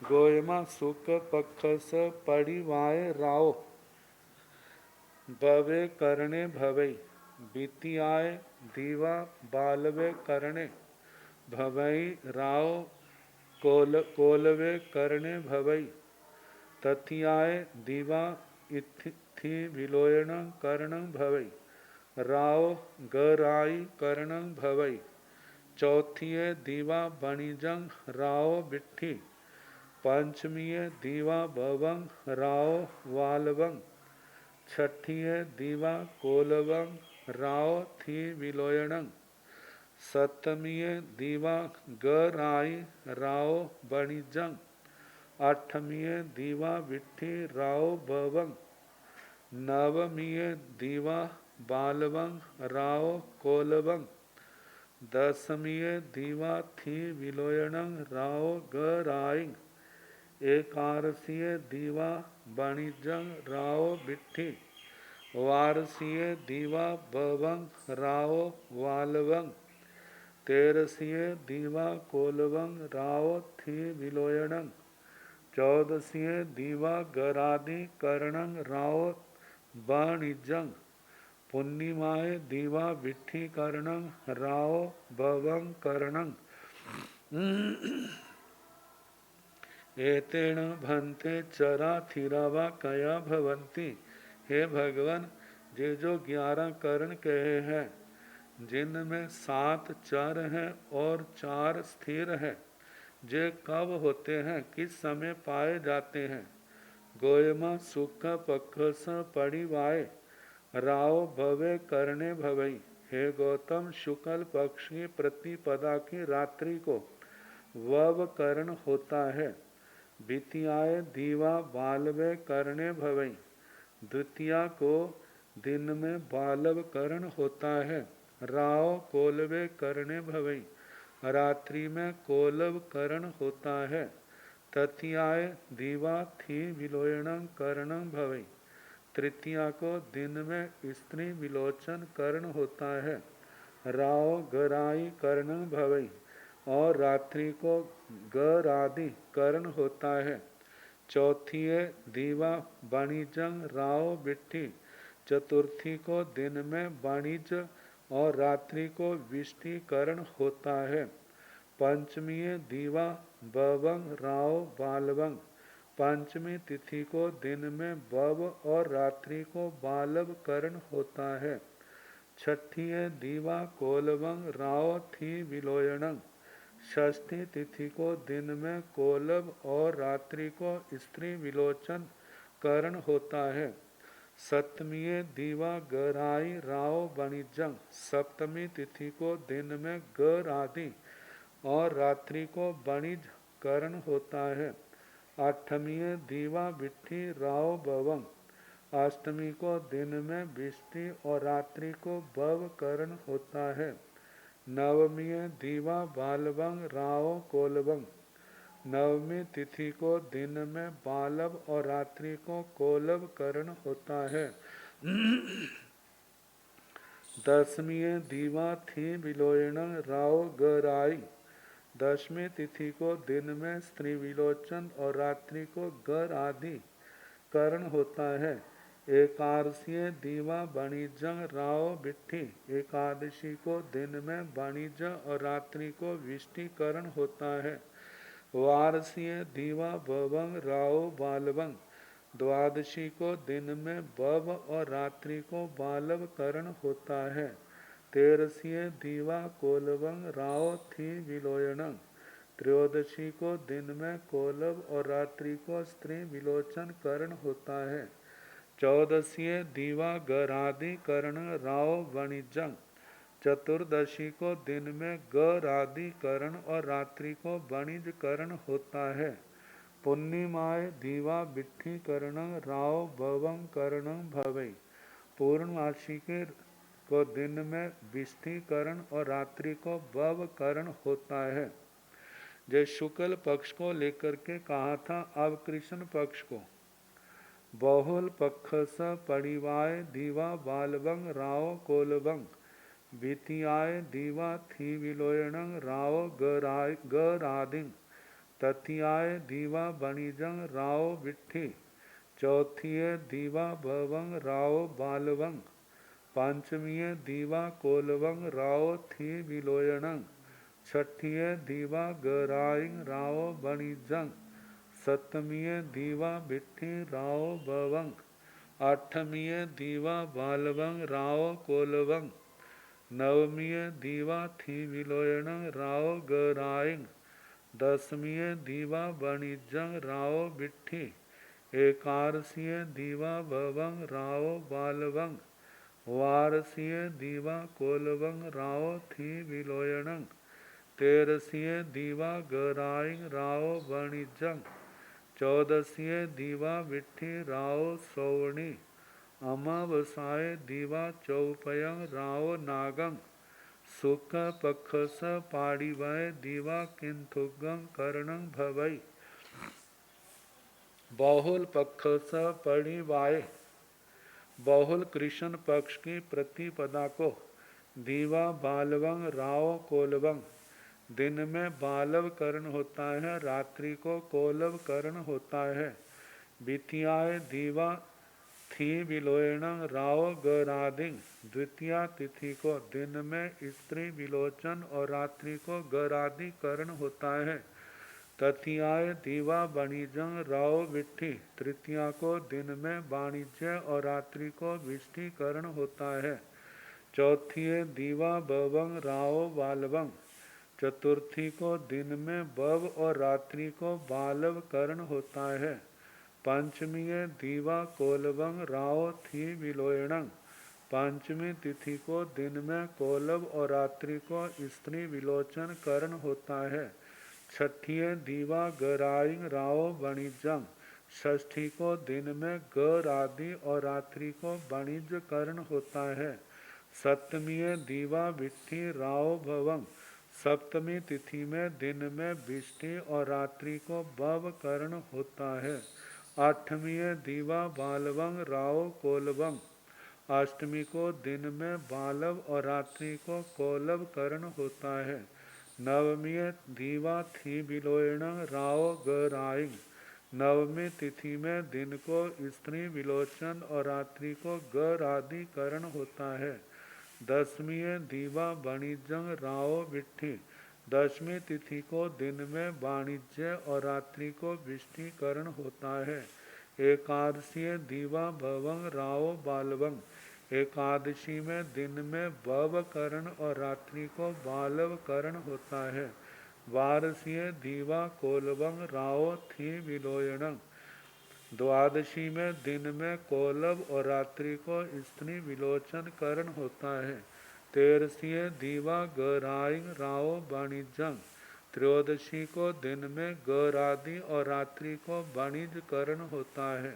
गोयमा सुख पक्षस परिवाय राव बवे करणे भवै बीतियाय दीवा बालवे करणे भवै राव कोलवे करणे भवै तथियाय दीवा इत्थि विलोयन कर्ण भवै राव गराई कर्ण भवै चौथिये दीवा वाणिजं राव बिट्ठी पंचमीय दीवा भवं राव वालवं छठिये दीवा कोलवं राव थी विलोयणं। सतमीय दीवा गराई राव बणिजं। आठमीय दीवा विट्ठी राव भवं। नवमीय दीवा बालवं राव कोलवं। दसमीय दीवा थी विलोयणं राव गराई। एकादशीय दीवा वाणिज्यं राव बिट्ठी। वारसीय दीवा भवं राव वालवं। तेरसीय दीवा कोलवं राव थी विलोयणं। चौदसीय दीवा गरादि करणं राव वाणिज्यं। पुण्यमाय दीवा विट्ठी करणं राव भवं करणं। एतेन भन्ते चरा थिरावा कया भवंती। हे भगवान, ये जो 11 करण कहे हैं, जिनमें 7 चर हैं और 4 स्थिर हैं, जे कब होते हैं, किस समय पाए जाते हैं। गोयमा सुख पखस परिवाय राव भवे करने भवई। हे गौतम, शुक्ल पक्ष की प्रतिपदा की रात्रि को वव करण होता है। द्वितीयाय दीवा बालव करणे भवई। द्वितीया को दिन में बालव करण होता है। राव कोलवे करणे भवई। रात्रि में कोलव करण होता है। तृतीयाय दीवा थी विलोयणं करणं भवई। तृतीया को दिन में स्त्री विलोचन करण होता है। राव गराई करणं भवई। और रात्रि को गरादि करण होता है। चौथी दीवा वाणिज्यं राव बिट्ठी। चतुर्थी को दिन में वाणिज्य और रात्रि को विष्टिकरण होता है। पंचमी दीवा बवं राव बालवं। पंचमी तिथि को दिन में बव और रात्रि को बालव करण होता है। छठी दीवा कोलवं राव थी विलोयणं। षष्ठी तिथि को दिन में कोलव और रात्रि को स्त्री विलोचन करण होता है। सप्तमी दीवा गराई राव वाणिज्यं। सप्तमी तिथि को दिन में गरादि और रात्रि को वाणिज्य करण होता है। आठवीं दीवा विट्ठी राव भवं। अष्टमी को दिन में विष्टि और रात्रि को भव करण होता है। नवमी दीवा बालवं राव कोलवं। नवमी तिथि को दिन में बालव और रात्रि को कोलव करण होता है। दसमी दीवा थी विलोयणं राव गराई। दसवीं तिथि को दिन में स्त्री विलोचन और रात्रि को गर आदि करण होता है। एकादशी दीवा वाणिज्यं राव बिट्ठी। एकादशी को दिन में वाणिज्य और रात्रि को विष्टिकरण होता है। वारसी दीवा भवं राव बालवं। द्वादशी को दिन में बव और रात्रि को बालव करण होता है। तेरसी दीवा कोलवं राव थी विलोयणं। त्रयोदशी को दिन में कोलव और रात्रि को स्त्री विलोचन करण होता है। चौदशी दीवा गरादि करण राव वाणिज्यं। चतुर्दशी को दिन में गरादि करण और रात्रि को वाणिज्य करण होता है। पूर्णिमाय दीवा बिट्ठी करण राव भवं करण भवई। पूर्णमासी के को दिन में विष्टिकरण और रात्रि को भव करण होता है। जय शुक्ल पक्ष को लेकर के कहा था, अब कृष्ण पक्ष को। बहुल पक्षस परिवाय दीवा बालवं राव कोलवं। द्वितीयाय दीवा थी विलोयणं राव गरादिं। तृतीयाय दीवा वाणिज्यं राव बिट्ठी। चौथी दीवा भवं राव बालवं। पंचमी दीवा कोलवं राव थी विलोयणं। छठी दीवा गराई राव वाणिज्यं। सप्तमी दीवा बिट्ठी राव भवं। आठवीं दीवा बालवं राव कोलवं। नवमी दीवा थी विलोयणं राव गराई। दसमी दीवा वाणिज्यं राव बिट्ठी। एकादशी दीवा भवं राव बालवं। वारसिय दीवा कोलवंग राव थी विलोयणंग तेरसिय दीवा गराइंग राव वणिजंग चौदसिय दीवा विट्ठी राव सौवणी अमावसाय दीवा चौपयंग राव नागंग सुख पक्षस पाड़िवय दीवा किंथुगंग करणंग भवई बहुल पक्षस पड़िवाय बहुल कृष्ण पक्ष की प्रतिपदा को दीवा बालवंग राव कोलवंग दिन में बालव करण होता है रात्रि को कोलव करण होता है द्वितीयाय दीवा थी विलोयणंग राव गरादिंग द्वितीया तिथि को दिन में स्त्री विलोचन और रात्रि को गरादि करण होता है तृतीयाय दीवा वाणिजंग राव विट्ठी तृतीया को दिन में वाणिज्य और रात्रि को विष्टिकरण होता है चौथी दीवा बवंग राव बालवंग चतुर्थी को दिन में बव और रात्रि को बालव करण होता है पंचमी दीवा कोलवंग राव थी विलोयणंग पंचमी तिथि को दिन में कोलव और रात्रि को स्त्री विलोचन करण होता है छठी दीवा गराइंग राव वाणिज्यंग षष्ठी को दिन में गर आदि और रात्रि को वाणिज्य करण होता है सप्तमी दीवा विट्ठी राव भवंग सप्तमी तिथि में दिन में विष्टि और रात्रि को भव करण होता है आठवीं दीवा बालवंग राव कोलवंग अष्टमी को दिन में बालव और रात्रि को कोलव करण होता है नवमी दीवा थी विलोयण राव गराइंग नवमी तिथि में दिन को स्त्री विलोचन और रात्रि को गर आदि करण होता है दसवीं दीवा वाणिज्यंग राव विट्ठी दसवीं तिथि को दिन में वाणिज्य और रात्रि को विष्टिकरण होता है एकादशी दीवा भवंग राव बालवंग एकादशी में दिन में भव करण और रात्रि को बालव करण होता है वारसीय दीवा कोलवंग राव थी विलोयणंग द्वादशी में दिन में कोलव और रात्रि को स्त्री विलोचन करण होता है तेरसीय दीवा गराइंग राव वाणिज्यंग त्रयोदशी को दिन में गरादि और रात्रि को वाणिज्य करण होता है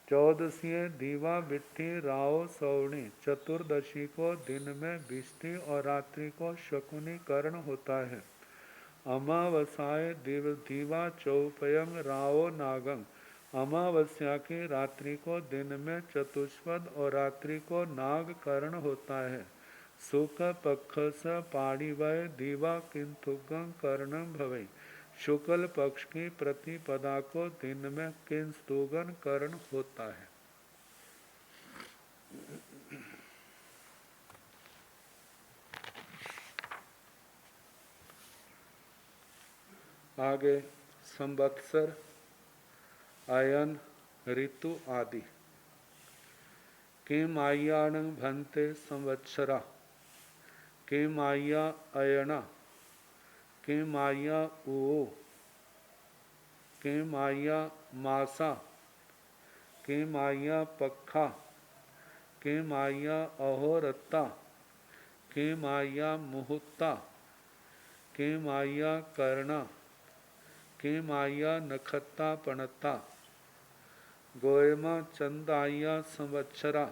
चौदशी दीवा विट्ठी राव सौवणी चतुर्दशी को दिन में विष्टि और रात्रि को शकुनी करण होता है अमावस्याय दीवा चौपयंग राव नागंग अमावस्या की रात्रि को दिन में चतुष्पद और रात्रि को नाग करण होता है सुख पक्षस पाड़िवय दीवा किंतुगं करणं भवे शुक्ल पक्ष की प्रतिपदा को दिन में किंस्तुगन करण होता है आगे संवत्सर अयन ऋतु आदि किम आय्याणं भन्ते संवत्सरा किम आय्या अयना किम आय्या ओ किम आय्या मासा किम आय्या पक्खा किम आय्या अहोरत्ता किम आय्या मुहूर्ता किम आय्या कर्णा किम आय्या नखत्ता पणत्ता गोयमा चंदाया संवत्सरा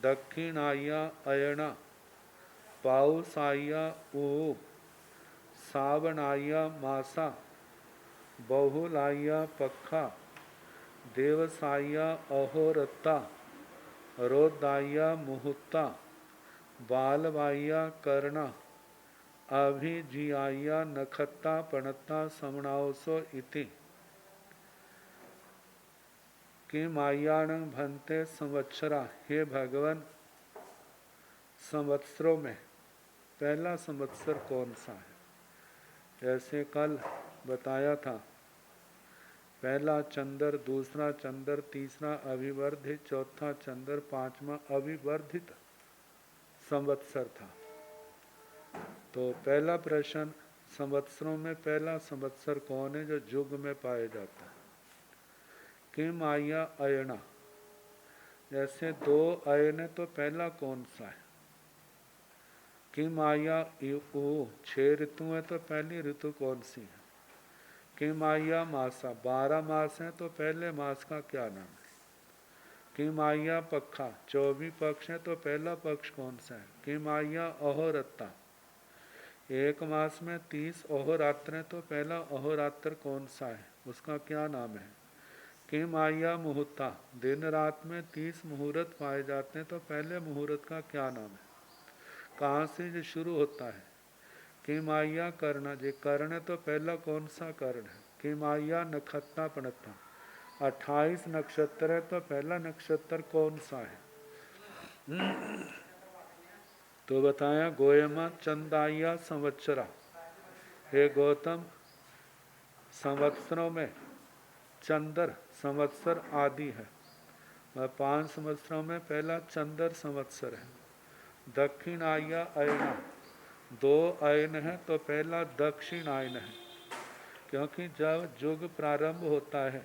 दक्षिणाया अयना पाउसाया ओ सावणाया मासा बहुलाया पक्खा देवसाया अहोरत्ता रोदाया मुहूर्ता बालवाया कर्णा अभिजियाया नखत्ता पणत्ता समणावसो इति किम आय्याणं भन्ते संवत्सरा हे भगवान संवत्सरों में पहला संवत्सर कौन सा है जैसे कल बताया था पहला चंद्र दूसरा चंद्र तीसरा अभिवर्धित चौथा चंद्र पांचवा अभिवर्धित संवत्सर था तो पहला प्रश्न संवत्सरों में पहला संवत्सर कौन है जो युग में पाया जाता है किम आय्या अयना जैसे दो अयन है तो पहला कौन सा है? किम आया ओ 6 ऋतु है तो पहली ऋतु कौन सी है? किम आया मासा 12 मास है तो पहले मास का क्या नाम है? किम आया पखा 24 पक्ष है तो पहला पक्ष कौन सा है? किम आया अहोरत्ता 1 मास में 30 अहोरात्र है तो पहला अहोरात्र कौन सा है? उसका क्या नाम है? किम आया मुहूर्ता दिन रात में 30 मुहूर्त पाए जाते हैं तो पहले मुहूर्त का क्या नाम है? कहाँ से ये शुरू होता है? किम आया कर्ण जे कर्ण है तो पहला कौन सा कर्ण है? किम आया नक्षत्ता पणत्ता 28 नक्षत्र है तो पहला नक्षत्र कौन सा है? तो बताया गोयमा चंदाया संवत्सरा। हे गौतम, संवत्सरों में चंद्र संवत्सर आदि है। 5 संवत्सरों में पहला चंद्र संवत्सर है। दक्षिण आया अयना 2 अयन है तो पहला दक्षिण आयन है। क्योंकि जब युग प्रारंभ होता है,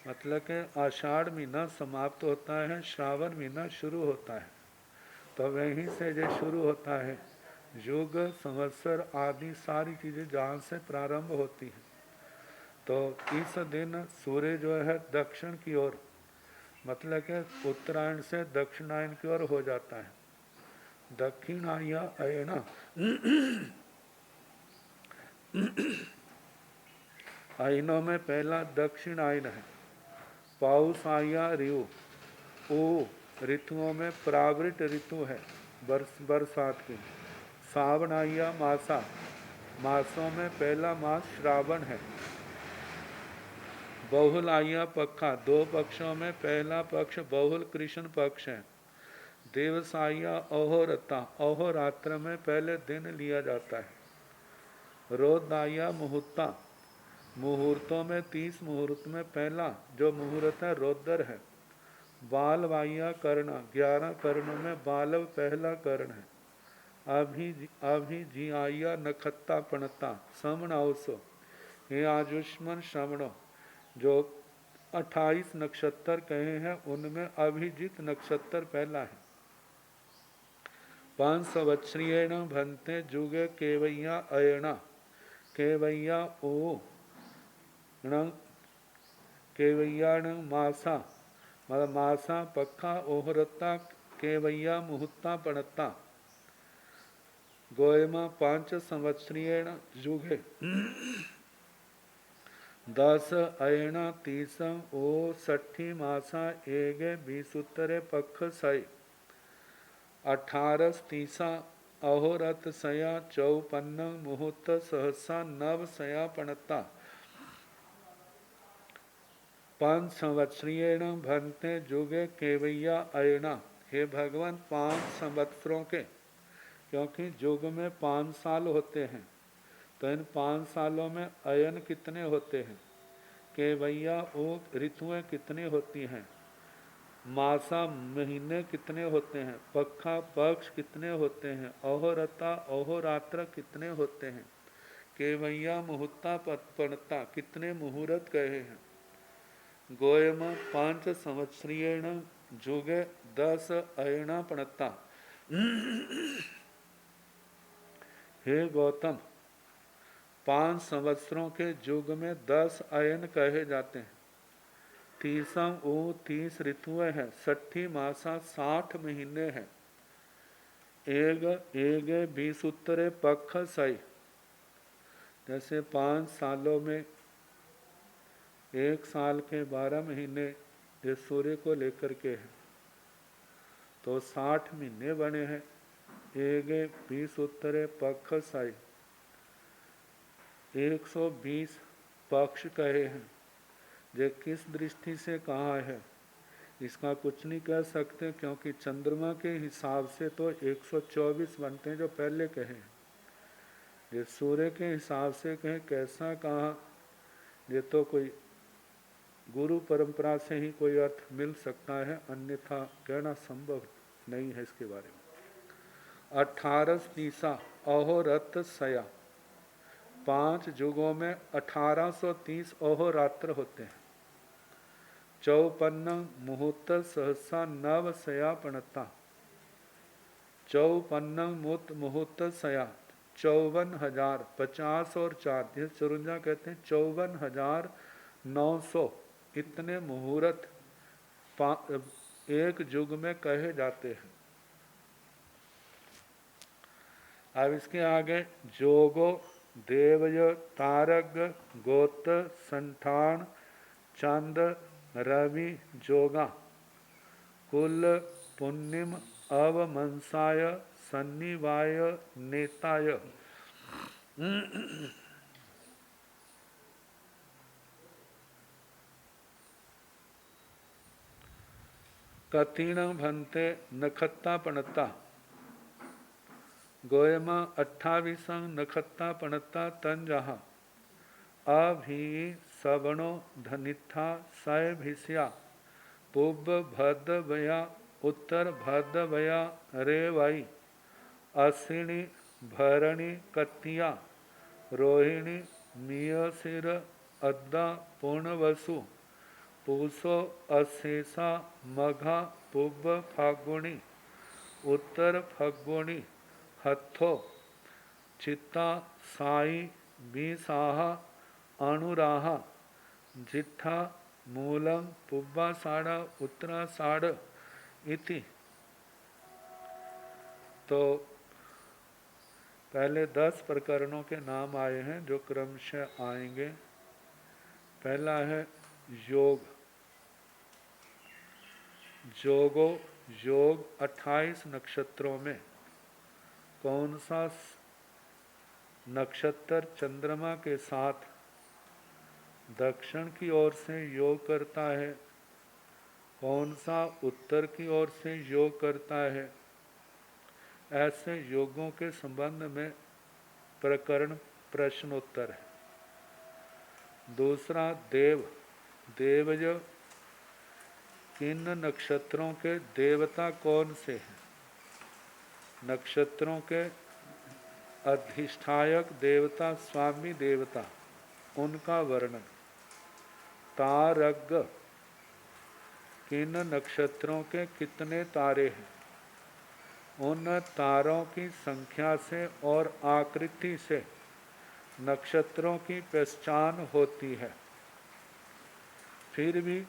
मतलब कि आषाढ़ महीना समाप्त होता है, श्रावण महीना शुरू होता है, तो वहीं से जो शुरू होता है युग संवत्सर आदि सारी चीज़ें जहाँ से प्रारंभ होती हैं। तो इस दिन सूर्य जो है दक्षिण की ओर, मतलब कि उत्तरायण से दक्षिणायन की ओर हो जाता है। दक्षिणाया अयना आयनों में पहला दक्षिण आयन है। पौष आया ऋतु ओ ऋतुओं में प्रावृत ऋतु है, बरसात की। सावन आया मासा मासों में पहला मास श्रावण है। बहुल आया पखा 2 पक्षों में पहला पक्ष बहुल कृष्ण पक्ष है। दिवस आया अहोरता अहोरात्र में पहले दिन लिया जाता है। रोद आया मुहूर्ता मुहूर्तों में 30 मुहूर्त में पहला जो मुहूर्त है रौद्र है। बाल वाया कर्ण 11 कर्णों में बालव पहला कर्ण है। अभी जी आया नखत्ता पणता समण अवसो ये आयुष्मान श्रवणों जो 28 नक्षत्र कहे हैं उनमें अभिजीत नक्षत्र पहला है। 5 संवत्सरीयेण भन्ते जुगे केवैया अयणा केवैया ओ केवैयाण मासा मतलब मासा पक्का ओहरता केवैया मुहूर्ता पणता गोयमा 5 संवत्सरीयेण जुगे 10 अयणा 30 ओ 60 मासा एगे 20 उत्तरे पक्ष सय 18 तीसा अहोरत सया 54 मुहूर्त सहसा नव सया पणता 5 संवत्सरीयेण भन्ते जुगे केवैया अयणा। हे भगवान 5 संवत्सरों के, क्योंकि युग में 5 साल होते हैं, तो इन 5 सालों में अयन कितने होते हैं? केवैया ओ ऋतुएं कितनी होती हैं? मासा महीने कितने होते हैं? पक्खा पक्ष कितने होते हैं? अहोरता अहोरात्र कितने होते हैं? केवैया मुहूर्ता पणता कितने मुहूर्त कहे हैं? गोयम 5 संवत्सरीयेण जुगे 10 अयणा पणता। हे गौतम, 5 संवत्सरों के युग में 10 अयन कहे जाते हैं। 30 ऋतुएं हैं, 60 मासा 60 महीने हैं। एक 20 उत्तरे पक्ष सही, जैसे 5 सालों में 1 साल के 12 महीने ये सूर्य को लेकर के हैं, तो 60 महीने बने हैं। 20 उत्तरे पक्ष सही 120 पक्ष कहे हैं। ये किस दृष्टि से कहा है इसका कुछ नहीं कह सकते, क्योंकि चंद्रमा के हिसाब से तो 124 बनते हैं जो पहले कहे। ये सूर्य के हिसाब से कहें कैसा कहा, ये तो कोई गुरु परंपरा से ही कोई अर्थ मिल सकता है, अन्यथा कहना संभव नहीं है इसके बारे में। 18 तीसा अहोरत सया 5 युगों में 1830 अहोरात्र होते हैं। 54 मुहूर्त सहसा नव सया पणता। 54 मुहूर्त सया 54,000, 50 और 4, ये 54 कहते हैं। 54,900 इतने मुहूर्त एक युग में कहे जाते हैं। अब इसके आगे जोगो, देवय, तारक, गोत, संठान, चंद, रवि, जोगा, कुल, पुण्यम, अवमंसाय, सन्निवाय, नेताय। कतीण भंते नखत्ता पणता। गोयमा 28 नखत्ता पणता तन जहा। अभी सवणो धनिथा सय भिष्या। पूब भद भया उत्तर भद भया रेवाई। अश्विनी भरणी कतिया। रोहिणी मियसिर अद्दा पूर्णवसु। पूसो अशेषा मघा पूब फागुणी। उत्तर फगुणी हथो। चित्ता साई बीसाहा अनुराहा। जिठा मूलम पुब्बासाड़ा उत्तराषाढ़ इति। तो पहले 10 प्रकरणों के नाम आए हैं जो क्रमशः आएंगे। पहला है योग। जोगो, योग 28 नक्षत्रों में कौन सा नक्षत्र चंद्रमा के साथ दक्षिण की ओर से योग करता है, कौन सा उत्तर की ओर से योग करता है, ऐसे योगों के संबंध में प्रकरण प्रश्नोत्तर है। दूसरा देव, देवज किन नक्षत्रों के देवता कौन से हैं, नक्षत्रों के अधिष्ठायक देवता स्वामी देवता, उनका वर्णन। तारग किन नक्षत्रों के कितने तारे हैं, उन तारों की संख्या से और आकृति से नक्षत्रों की पहचान होती है। फिर भी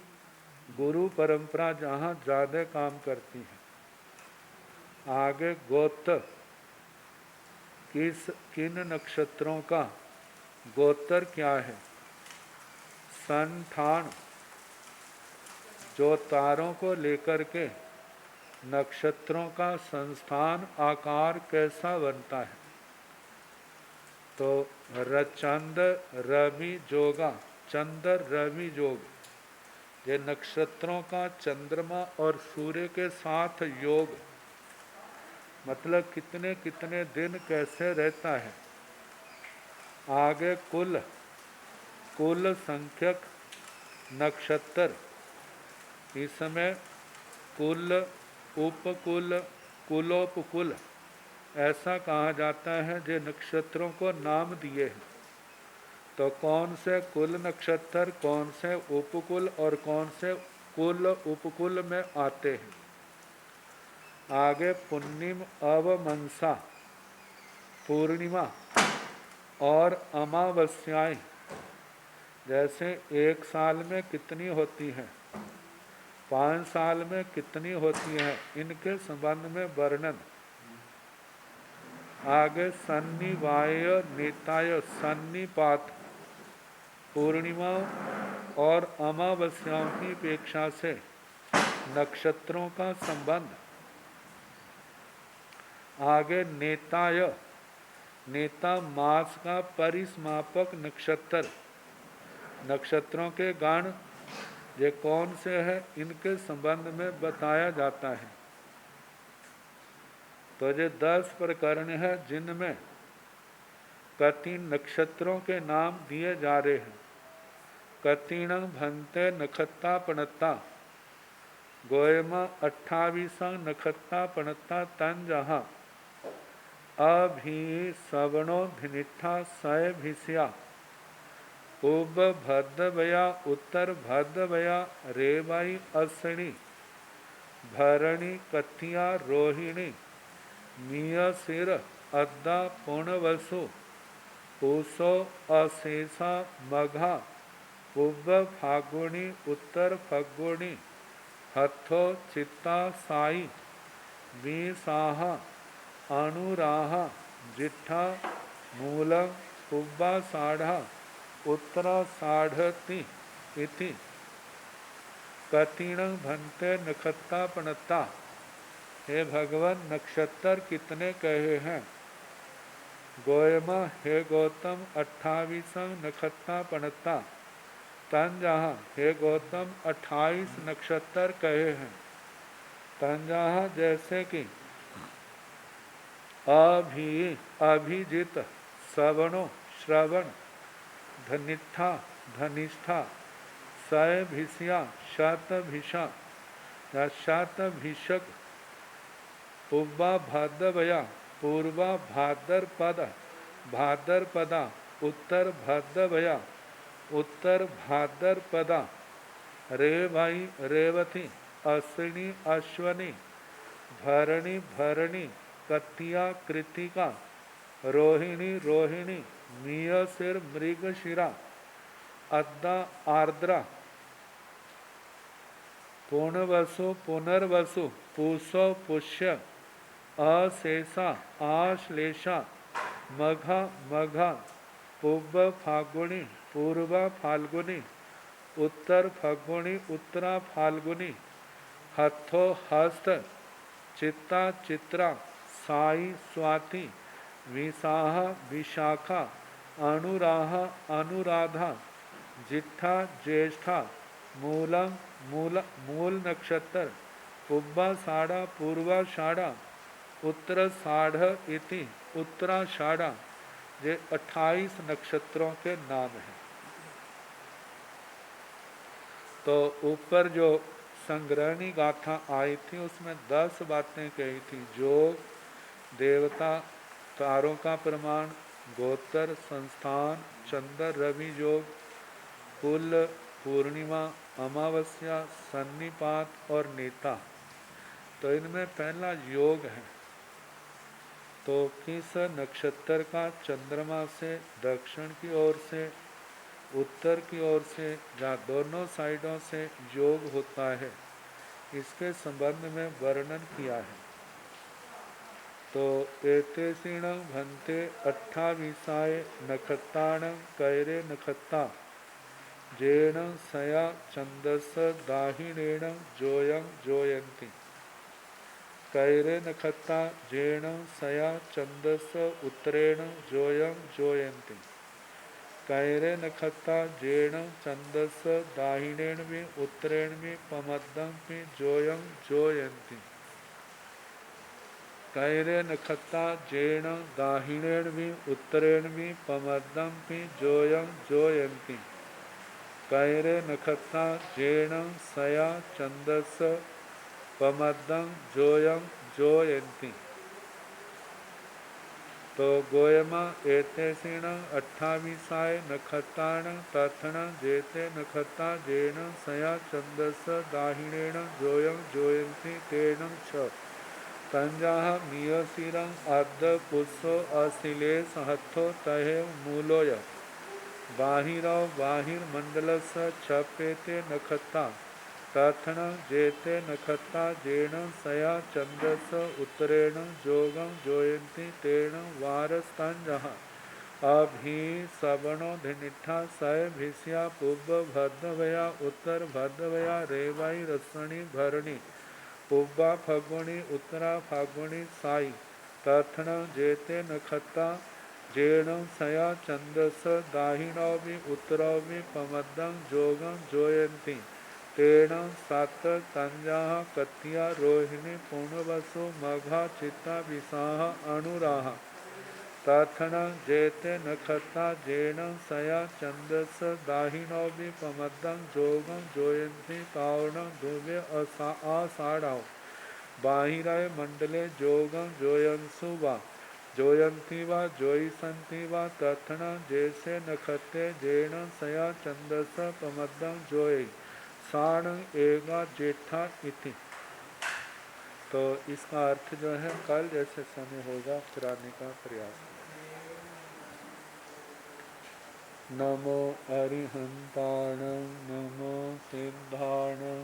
गुरु परंपरा जहाँ ज़्यादा काम करती है। आगे गोत्र, किन नक्षत्रों का गोत्र क्या है। संठान, जो तारों को लेकर के नक्षत्रों का संस्थान आकार कैसा बनता है। तो रचंद रवि जोगा, चंद्र रवि जोग, ये नक्षत्रों का चंद्रमा और सूर्य के साथ योग, मतलब कितने कितने दिन कैसे रहता है। आगे कुल, कुल संख्यक नक्षत्र, इसमें कुल, उपकुल, कुलोपकुल ऐसा कहा जाता है जो नक्षत्रों को नाम दिए हैं। तो कौन से कुल नक्षत्र कौन से उपकुल और कौन से कुल उपकुल में आते हैं। आगे पुण्यम अवमंसा, पूर्णिमा और अमावस्याएं, जैसे 1 साल में कितनी होती हैं, 5 साल में कितनी होती हैं, इनके संबंध में वर्णन। आगे सन्निवाय नेताय, सन्निपात, पूर्णिमाओं और अमावस्याओं की अपेक्षा से नक्षत्रों का संबंध। आगे नेताय, नेता मास का परिसमापक नक्षत्र, नक्षत्रों के गण ये कौन से हैं, इनके संबंध में बताया जाता है। तो ये 10 प्रकरण है जिनमें कतीन नक्षत्रों के नाम दिए जा रहे हैं। कतीण भंते नखत्ता पणता। गोयमा 28 नखत्ता पणता तन जहा। अभी सवणो धिनिठा सय भिष्या। उब भद्रभया उत्तर भद्रभया रेवाई असणी भरणी कथिया रोहिणी मिया सिर अद्दा पुणवसु पूसो अशेषा मघा उब फागुणी उत्तर फगुणी हथो चित्ता साई विसाहा अनुराहा जिठा मूलम उब्बा साढ़ा उत्तरा साढ़ती इति कतिण भंते नक्षत्ता पणता। हे भगवान नक्षत्र कितने कहे हैं। गोयमा हे गौतम 28 नक्षत्ता पणता। तंजहा हे गौतम 28 नक्षत्र कहे हैं। तंजहा जैसे कि अभिजित सवणो श्रवण धनिष्ठा धनिष्ठा सयभिषया शतभिषा या शतभिषक उब्बा भाद्रवया पूर्वा भाद्रपद भाद्रपदा उत्तर भाद्रवया उत्तर भाद्रपदा रेवाई रेवती अश्विनी अश्वनी भरणी भरणी कथिया कृतिका रोहिणी रोहिणी मियसिर मृगशिरा अद्दा आर्द्रा पुनर्वसु पुनर्वसु पूसो पुष्य अशेषा आश्लेषा मघा मघा पूर्व फाल्गुनी पूर्व फाल्गुनी उत्तर फाल्गुनी उत्तरा फाल्गुनी हथो हस्त चित्ता चित्रा साई स्वाति विसाहा विशाखा अनुराहा अनुराधा जिठा ज्येष्ठा मूलम मूल नक्षत्र उब्बा साढ़ा पूर्वा साढ़ा उत्तर साढ़ इति उत्तराषाढ़ा ये 28 नक्षत्रों के नाम हैं। तो ऊपर जो संग्रहणी गाथा आई थी उसमें 10 बातें कही थी। जोग, देवता, तारों का प्रमाण, गोत्र, संस्थान, चंद्र रवि योग, कुल, पूर्णिमा, अमावस्या, सन्निपात और नेता। तो इनमें पहला योग है। तो किस नक्षत्र का चंद्रमा से दक्षिण की ओर से उत्तर की ओर से या दोनों साइडों से योग होता है, इसके संबंध में वर्णन किया है। तो एतेषिण भन्ते 28 नक्षत्राण कैरे नक्षत्ता जेण सया छंदस दाहिनेण जोयं जोयन्ति। कैरे नक्षत्ता जेण सया छंदस उत्तरेण जोयं जोयन्ति। कैरे नक्षत्ता जेण छंदस दाहिनेण भी उत्तरेण भी पमद्दं भी जोयं जोयन्ति। कैरे नक्षत्ता जेण दाहिनेण भी उत्तरेण भी पमद्दं भी जोयं जोयन्ति। कैरे नक्षत्ता जेण सया छंदस पमद्दं जोयं जोयन्ति। तो गोयमा एतेषिण 28 नक्षत्राण तथण जेते नक्षत्ता जेण सया छंदस दाहिनेण जोयं जोयन्ति तेन च तंजाः मियसिरं अर्ध पुष्सो अशिलेश हथो तहे मूलोय बाहिरो बाहिर्मंडलस छपेते नक्षत्ता तथण जेते नक्षत्ता जेण सया छंदस उत्तरेण जोगं जोयन्ति तेन वारस्तंजः अभिसवणो धनिष्ठा सयभिषया पूर्व भद्रवया उत्तर भद्रवया रेवाई रसणी भरणी उब्बा फगुणी उत्तरा फागुणी साई तथण जेते नक्षत्ता जेण सया छंदस दाहिनो भी उत्तरो भी पमद्दं जोगं जोयन्ति तेन सात तंजाः कथिया रोहिणी पूर्णवसु मघा चित्ता विसाह अनुराहा तथण जेते नक्षत्ता जेण सया छंदस दाहिनो भी पमद्दं जोगं जोयन्ति तावण ध्रुवे आषाढ़ो बाहिराय मंडले जोगं जोयंसु वा जोयंती वा जोई संति वा तथन जैसे नखते जैन सया चंदस पमदम जोई साण एगा जेठा इति। तो इसका अर्थ जो है कल जैसे समय होगा फिराने का प्रयास। नमो अरिहंताणं नमो सिद्धाणं